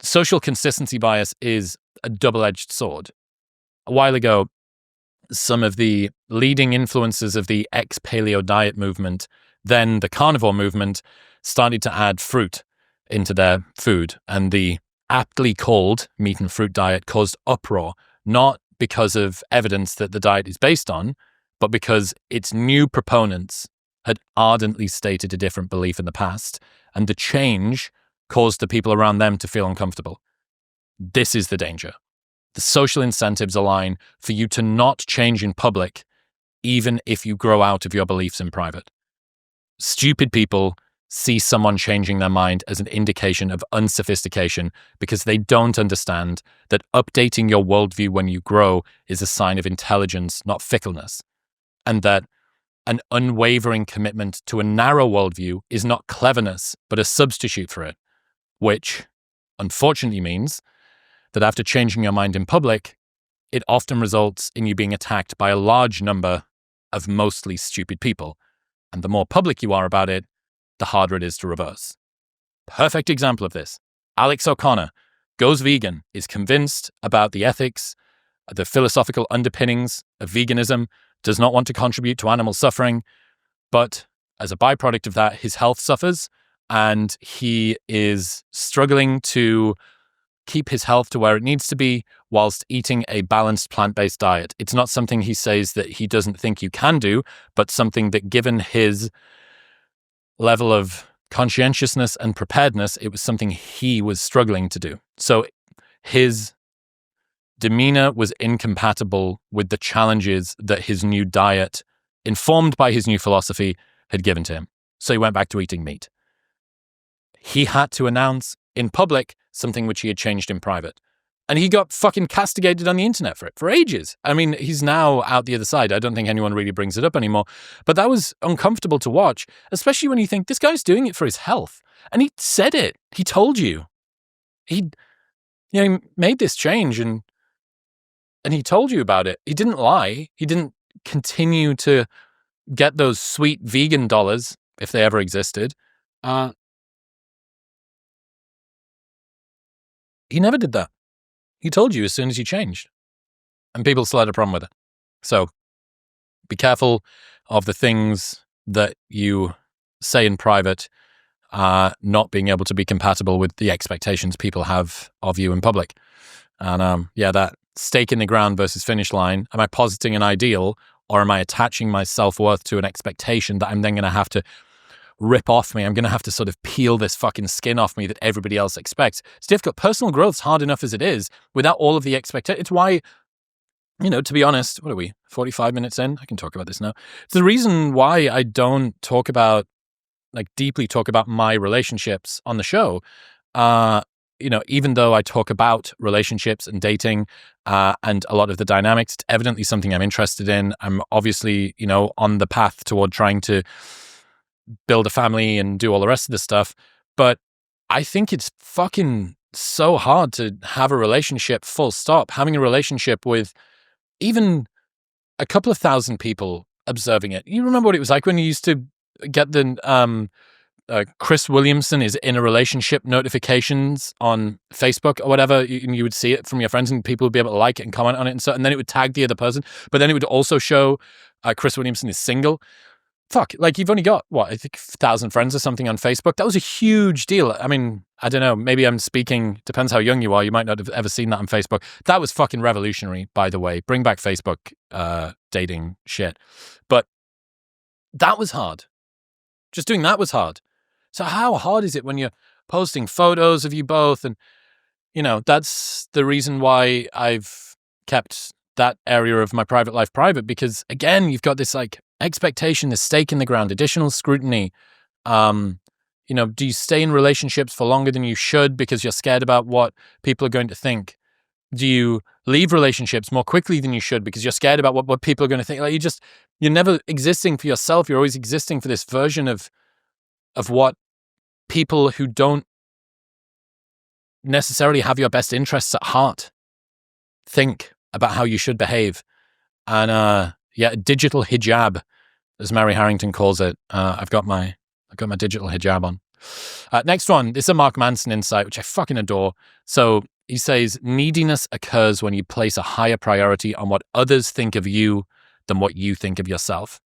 social consistency bias is a double-edged sword. A while ago, some of the leading influencers of the ex-paleo diet movement, then the carnivore movement, started to add fruit into their food. And the aptly called meat and fruit diet caused uproar, not because of evidence that the diet is based on, but because its new proponents had ardently stated a different belief in the past, and the change caused the people around them to feel uncomfortable. This is the danger. The social incentives align for you to not change in public, even if you grow out of your beliefs in private. Stupid people see someone changing their mind as an indication of unsophistication because they don't understand that updating your worldview when you grow is a sign of intelligence, not fickleness, and that an unwavering commitment to a narrow worldview is not cleverness, but a substitute for it, which unfortunately means that after changing your mind in public, it often results in you being attacked by a large number of mostly stupid people. And the more public you are about it, the harder it is to reverse. Perfect example of this. Alex O'Connor goes vegan, is convinced about the ethics, the philosophical underpinnings of veganism, does not want to contribute to animal suffering, but as a byproduct of that, his health suffers, and he is struggling to keep his health to where it needs to be whilst eating a balanced plant-based diet. It's not something he says that he doesn't think you can do, but something that, given his level of conscientiousness and preparedness, it was something he was struggling to do. So his demeanor was incompatible with the challenges that his new diet, informed by his new philosophy, had given to him. So he went back to eating meat. He had to announce in public something which he had changed in private. And he got fucking castigated on the internet for it for ages. I mean, he's now out the other side. I don't think anyone really brings it up anymore. But that was uncomfortable to watch, especially when you think this guy's doing it for his health. And he said it. He told you. He made this change and he told you about it. He didn't lie. He didn't continue to get those sweet vegan dollars, if they ever existed. He never did that. He told you as soon as you changed. And people still had a problem with it. So be careful of the things that you say in private not being able to be compatible with the expectations people have of you in public. And that stake in the ground versus finish line. Am I positing an ideal, or am I attaching my self-worth to an expectation that I'm then going to have to rip off me? I'm going to have to sort of peel this fucking skin off me that everybody else expects. It's difficult. Personal growth's hard enough as it is without all of the expectations. It's why, to be honest, what are we, 45 minutes in? I can talk about this now. It's the reason why I don't deeply talk about my relationships on the show. Even though I talk about relationships and dating and a lot of the dynamics, it's evidently something I'm interested in. I'm obviously, on the path toward trying to build a family and do all the rest of this stuff. But I think it's fucking so hard to have a relationship full stop. Having a relationship with even a couple of thousand people observing it. You remember what it was like when you used to get the Chris Williamson is in a relationship notifications on Facebook or whatever, and you would see it from your friends and people would be able to like it and comment on it and then it would tag the other person, but then it would also show Chris Williamson is single. Fuck, like you've only got, what, I think 1,000 friends or something on Facebook. That was a huge deal. I mean, I don't know, maybe I'm speaking, depends how young you are. You might not have ever seen that on Facebook. That was fucking revolutionary, by the way. Bring back Facebook dating shit. But that was hard. Just doing that was hard. So how hard is it when you're posting photos of you both? And, that's the reason why I've kept that area of my private life private, because, again, you've got this, like, expectation, this stake in the ground, additional scrutiny. Do you stay in relationships for longer than you should because you're scared about what people are going to think? Do you leave relationships more quickly than you should because you're scared about what people are going to think? Like, you're never existing for yourself. You're always existing for this version of what people who don't necessarily have your best interests at heart think about how you should behave. And digital hijab, as Mary Harrington calls it. I've got my digital hijab on. Next one, this is a Mark Manson insight, which I fucking adore. So he says, neediness occurs when you place a higher priority on what others think of you than what you think of yourself.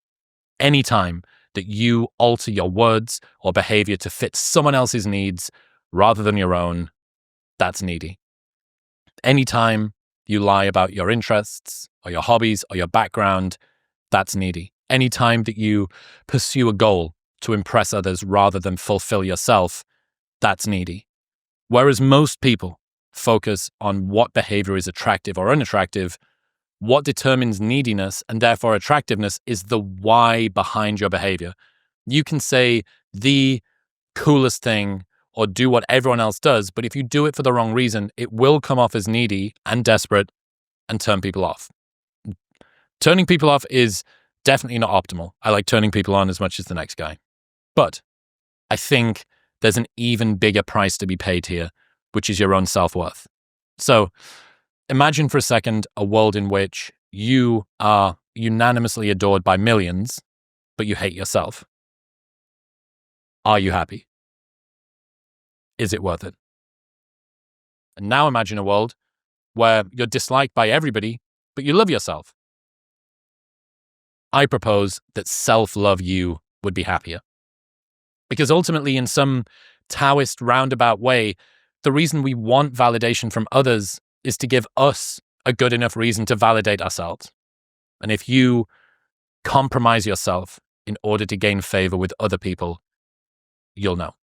Anytime that you alter your words or behavior to fit someone else's needs rather than your own, that's needy. Anytime you lie about your interests or your hobbies or your background, that's needy. Anytime that you pursue a goal to impress others rather than fulfill yourself, that's needy. Whereas most people focus on what behavior is attractive or unattractive, what determines neediness and therefore attractiveness is the why behind your behavior. You can say the coolest thing or do what everyone else does, but if you do it for the wrong reason, it will come off as needy and desperate and turn people off. Turning people off is definitely not optimal. I like turning people on as much as the next guy. But I think there's an even bigger price to be paid here, which is your own self-worth. So imagine for a second a world in which you are unanimously adored by millions, but you hate yourself. Are you happy? Is it worth it? And now imagine a world where you're disliked by everybody, but you love yourself. I propose that self-love you would be happier. Because ultimately, in some Taoist roundabout way, the reason we want validation from others is to give us a good enough reason to validate ourselves. And if you compromise yourself in order to gain favor with other people, you'll know.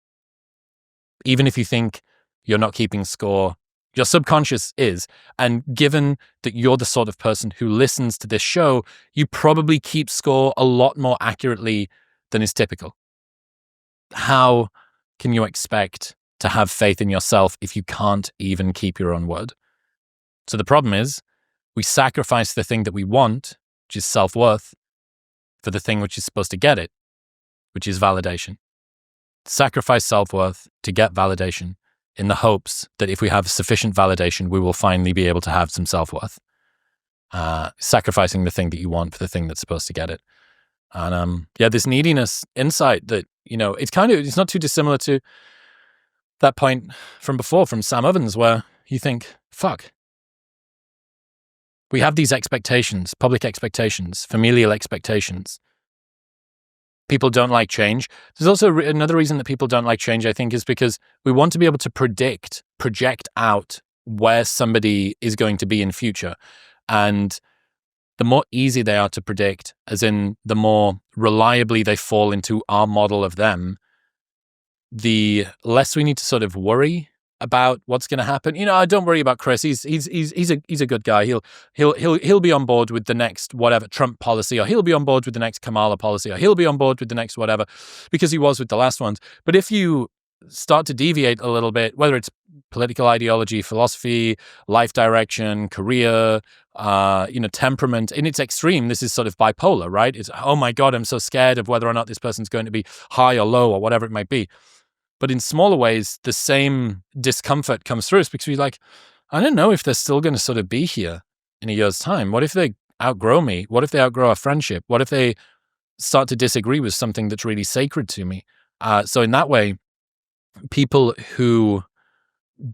Even if you think you're not keeping score, your subconscious is. And given that you're the sort of person who listens to this show, you probably keep score a lot more accurately than is typical. How can you expect to have faith in yourself if you can't even keep your own word? So the problem is, we sacrifice the thing that we want, which is self-worth, for the thing which is supposed to get it, which is validation. Sacrifice self-worth to get validation in the hopes that if we have sufficient validation, we will finally be able to have some self-worth. Sacrificing the thing that you want for the thing that's supposed to get it. And this neediness insight that, it's not too dissimilar to that point from before from Sam Ovens, where you think, fuck, we have these expectations, public expectations, familial expectations. People don't like change. There's also another reason that people don't like change, I think, is because we want to be able to project out where somebody is going to be in future. And the more easy they are to predict, as in the more reliably they fall into our model of them, the less we need to sort of worry about what's going to happen. I don't worry about Chris. He's a good guy. He'll be on board with the next whatever Trump policy, or he'll be on board with the next Kamala policy, or he'll be on board with the next whatever, because he was with the last ones. But if you start to deviate a little bit, whether it's political ideology, philosophy, life direction, career, temperament, in its extreme, this is sort of bipolar, right? It's, oh my God, I'm so scared of whether or not this person's going to be high or low or whatever it might be. But in smaller ways, the same discomfort comes through us because we're like, I don't know if they're still going to sort of be here in a year's time. What if they outgrow me? What if they outgrow our friendship? What if they start to disagree with something that's really sacred to me? So in that way, people who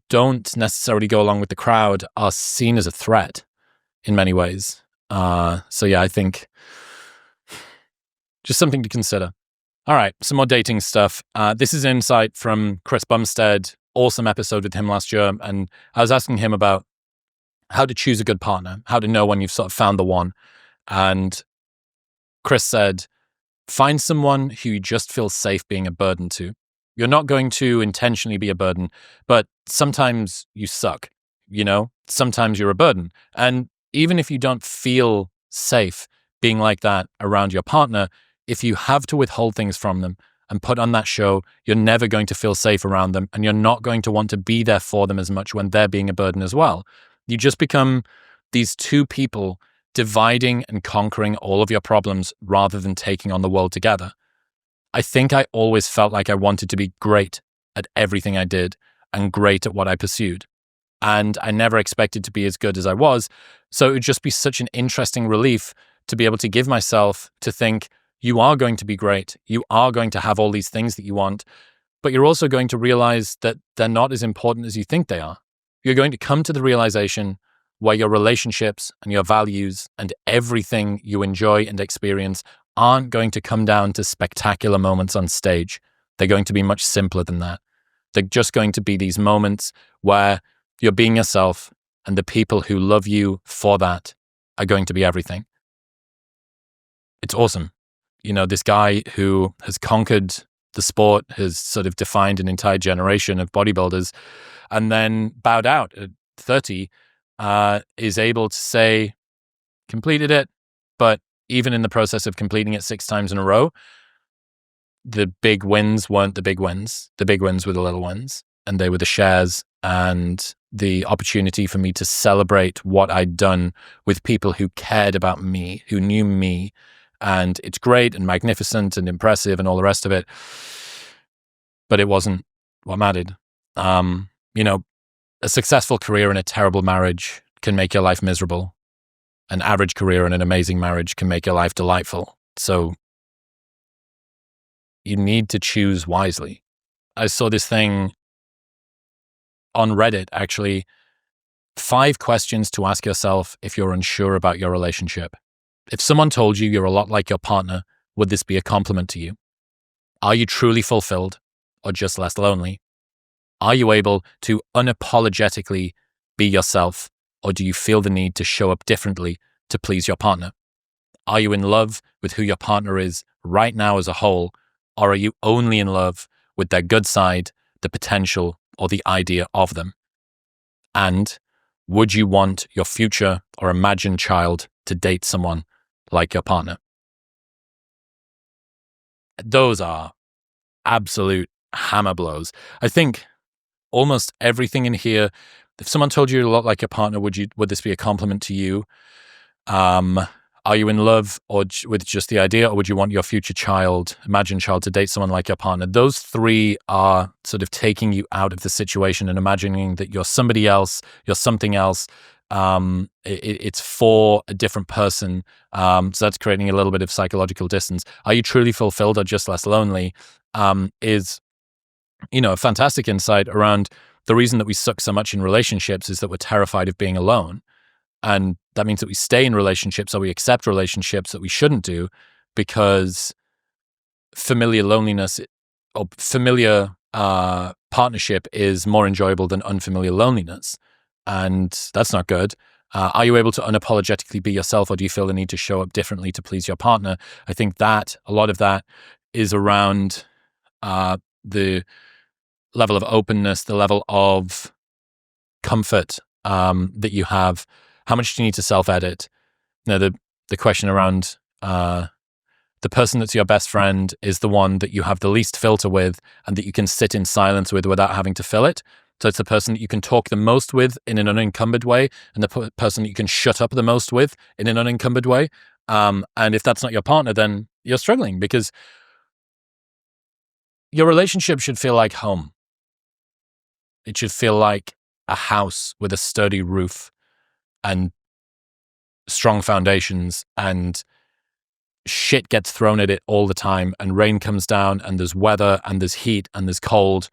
don't necessarily go along with the crowd are seen as a threat in many ways. So yeah, I think just something to consider. All right, some more dating stuff. This is insight from Chris Bumstead. Awesome episode with him last year. And I was asking him about how to choose a good partner, how to know when you've sort of found the one. And Chris said, find someone who you just feel safe being a burden to. You're not going to intentionally be a burden, but sometimes you suck, sometimes you're a burden. And even if you don't feel safe being like that around your partner, if you have to withhold things from them and put on that show, you're never going to feel safe around them, and you're not going to want to be there for them as much when they're being a burden as well. You just become these two people dividing and conquering all of your problems rather than taking on the world together. I think I always felt like I wanted to be great at everything I did and great at what I pursued. And I never expected to be as good as I was. So it would just be such an interesting relief to be able to give myself to think, you are going to be great. You are going to have all these things that you want, but you're also going to realize that they're not as important as you think they are. You're going to come to the realization where your relationships and your values and everything you enjoy and experience aren't going to come down to spectacular moments on stage. They're going to be much simpler than that. They're just going to be these moments where you're being yourself, and the people who love you for that are going to be everything. It's awesome. This guy who has conquered the sport, has sort of defined an entire generation of bodybuilders, and then bowed out at 30, is able to say, completed it, but even in the process of completing it 6 times in a row, the big wins weren't the big wins. The big wins were the little ones, and they were the shares and the opportunity for me to celebrate what I'd done with people who cared about me, who knew me. And it's great and magnificent and impressive and all the rest of it. But it wasn't what mattered. A successful career and a terrible marriage can make your life miserable. An average career and an amazing marriage can make your life delightful. So you need to choose wisely. I saw this thing on Reddit, actually. 5 questions to ask yourself if you're unsure about your relationship. If someone told you you're a lot like your partner, would this be a compliment to you? Are you truly fulfilled or just less lonely? Are you able to unapologetically be yourself, or do you feel the need to show up differently to please your partner? Are you in love with who your partner is right now as a whole, or are you only in love with their good side, the potential, or the idea of them? And would you want your future or imagined child to date someone like your partner? Those are absolute hammer blows. I think almost everything in here, if someone told you a lot like your partner, would this be a compliment to you? Are you in love with just the idea, or would you want your future child, imagined child, to date someone like your partner? Those 3 are sort of taking you out of the situation and imagining that you're somebody else, you're something else. It's for a different person. So that's creating a little bit of psychological distance. Are you truly fulfilled or just less lonely? Is a fantastic insight around the reason that we suck so much in relationships is that we're terrified of being alone. And that means that we stay in relationships, or we accept relationships that we shouldn't do, because familiar loneliness or familiar partnership is more enjoyable than unfamiliar loneliness. And that's not good. Are you able to unapologetically be yourself, or do you feel the need to show up differently to please your partner? I think that a lot of that is around the level of openness, the level of comfort that you have. How much do you need to self-edit? The question around the person that's your best friend is the one that you have the least filter with, and that you can sit in silence with without having to fill it. So it's the person that you can talk the most with in an unencumbered way, and the person that you can shut up the most with in an unencumbered way. And if that's not your partner, then you're struggling, because your relationship should feel like home. It should feel like a house with a sturdy roof and strong foundations, and shit gets thrown at it all the time, and rain comes down, and there's weather, and there's heat, and there's cold.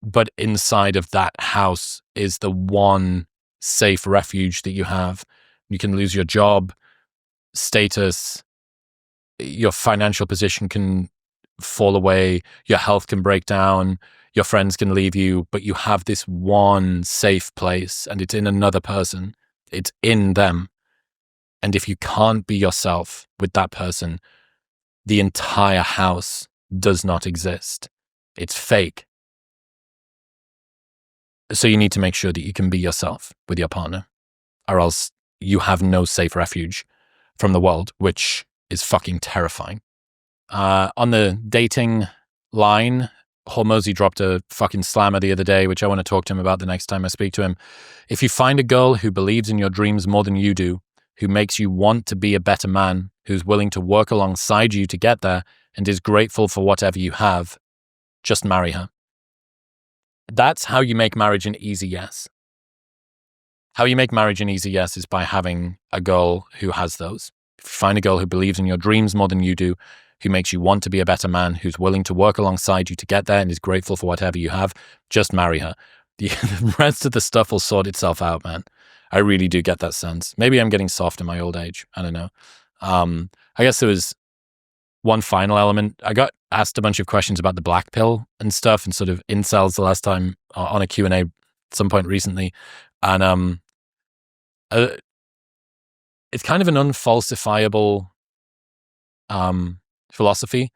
But inside of that house is the one safe refuge that you have. You can lose your job, status, your financial position can fall away, your health can break down, your friends can leave you, but you have this one safe place, and it's in another person. It's in them. And if you can't be yourself with that person, the entire house does not exist. It's fake. So you need to make sure that you can be yourself with your partner, or else you have no safe refuge from the world, which is fucking terrifying. On the dating line, Hormozi dropped a fucking slammer the other day, which I want to talk to him about the next time I speak to him. If you find a girl who believes in your dreams more than you do, who makes you want to be a better man, who's willing to work alongside you to get there, and is grateful for whatever you have, just marry her. That's how you make marriage an easy yes. How you make marriage an easy yes is by having a girl who has those. If you find a girl who believes in your dreams more than you do, who makes you want to be a better man, who's willing to work alongside you to get there and is grateful for whatever you have, just marry her. The rest of the stuff will sort itself out, man. I really do get that sense. Maybe I'm getting soft in my old age. I don't know. I guess there was one final element. I got asked a bunch of questions about the black pill and stuff, and sort of incels the last time on a Q&A at some point recently. And it's kind of an unfalsifiable philosophy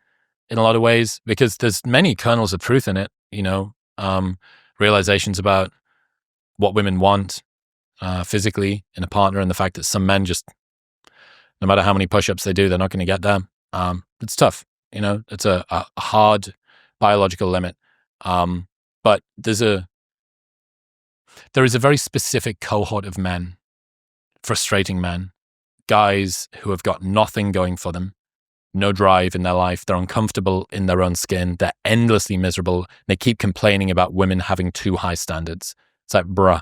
in a lot of ways, because there's many kernels of truth in it, realizations about what women want physically in a partner, and the fact that some men just, no matter how many push-ups they do, they're not going to get there. It's tough, it's a hard biological limit. But there is a very specific cohort of men, frustrating men, guys who have got nothing going for them, no drive in their life. They're uncomfortable in their own skin. They're endlessly miserable. They keep complaining about women having too high standards. It's like, bruh,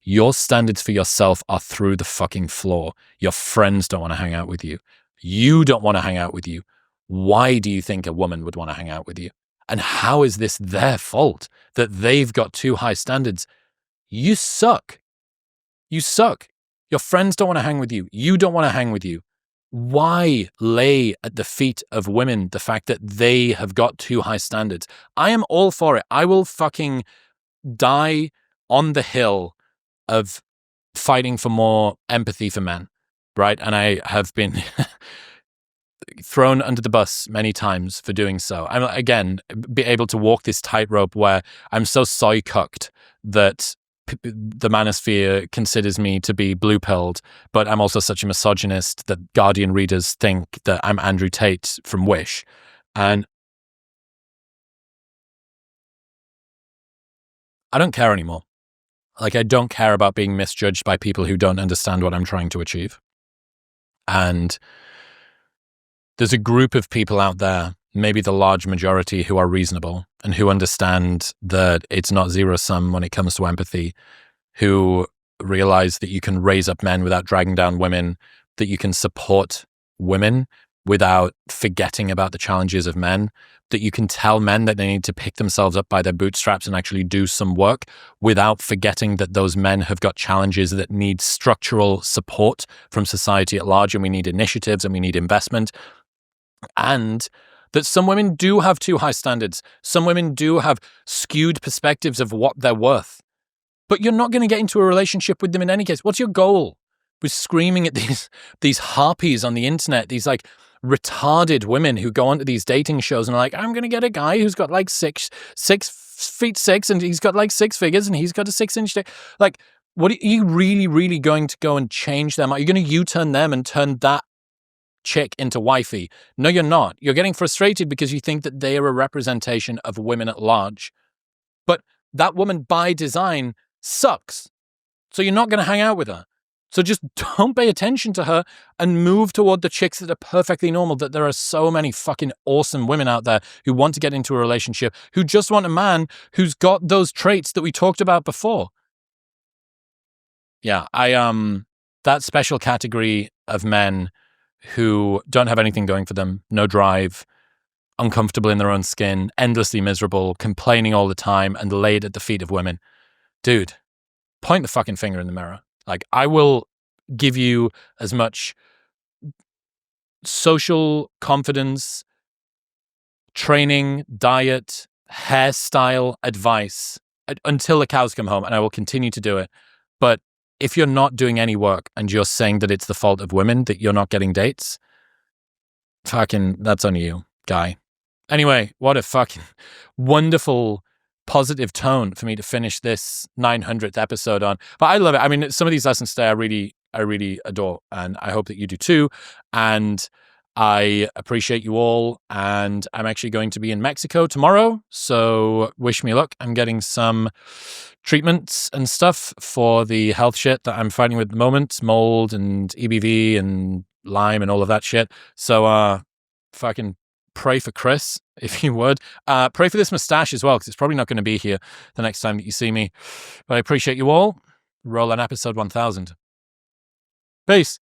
your standards for yourself are through the fucking floor. Your friends don't want to hang out with you. You don't want to hang out with you. Why do you think a woman would want to hang out with you? And how is this their fault that they've got too high standards? You suck. You suck. Your friends don't want to hang with you. You don't want to hang with you. Why lay at the feet of women the fact that they have got too high standards? I am all for it. I will fucking die on the hill of fighting for more empathy for men, right? And I have been thrown under the bus many times for doing so. I'm, again, be able to walk this tightrope where I'm so soy-cucked that the manosphere considers me to be blue-pilled, but I'm also such a misogynist that Guardian readers think that I'm Andrew Tate from Wish. And I don't care anymore. I don't care about being misjudged by people who don't understand what I'm trying to achieve. And there's a group of people out there, maybe the large majority, who are reasonable and who understand that it's not zero-sum when it comes to empathy, who realize that you can raise up men without dragging down women, that you can support women without forgetting about the challenges of men, that you can tell men that they need to pick themselves up by their bootstraps and actually do some work without forgetting that those men have got challenges that need structural support from society at large, and we need initiatives and we need investment. And that some women do have too high standards. Some women do have skewed perspectives of what they're worth. But you're not going to get into a relationship with them in any case. What's your goal? We're screaming at these harpies on the internet, these retarded women who go onto these dating shows and are like, I'm going to get a guy who's got 6'6" and he's got 6 figures and he's got a 6-inch dick. What are you really, really going to go and change them? Are you going to U-turn them and turn that chick into wifey? No, you're not. You're getting frustrated because you think that they are a representation of women at large. But that woman by design sucks. So you're not going to hang out with her. So just don't pay attention to her and move toward the chicks that are perfectly normal. That there are so many fucking awesome women out there who want to get into a relationship, who just want a man who's got those traits that we talked about before. Yeah, that special category of men who don't have anything going for them, no drive, uncomfortable in their own skin, endlessly miserable, complaining all the time, and laid at the feet of women. Dude, point the fucking finger in the mirror. Like, I will give you as much social confidence, training, diet, hairstyle advice until the cows come home, and I will continue to do it. But if you're not doing any work and you're saying that it's the fault of women that you're not getting dates, fucking, that's on you, guy. Anyway, what a fucking wonderful, positive tone for me to finish this 900th episode on. But I love it. I mean, some of these lessons today I really adore, and I hope that you do too. And I appreciate you all. And I'm actually going to be in Mexico tomorrow, so wish me luck. I'm getting some treatments and stuff for the health shit that I'm fighting with at the moment, mold and EBV and Lyme and all of that shit. So fucking pray for Chris, if you would. Pray for this mustache as well, because it's probably not going to be here the next time that you see me. But I appreciate you all. Roll on episode 1000. Peace.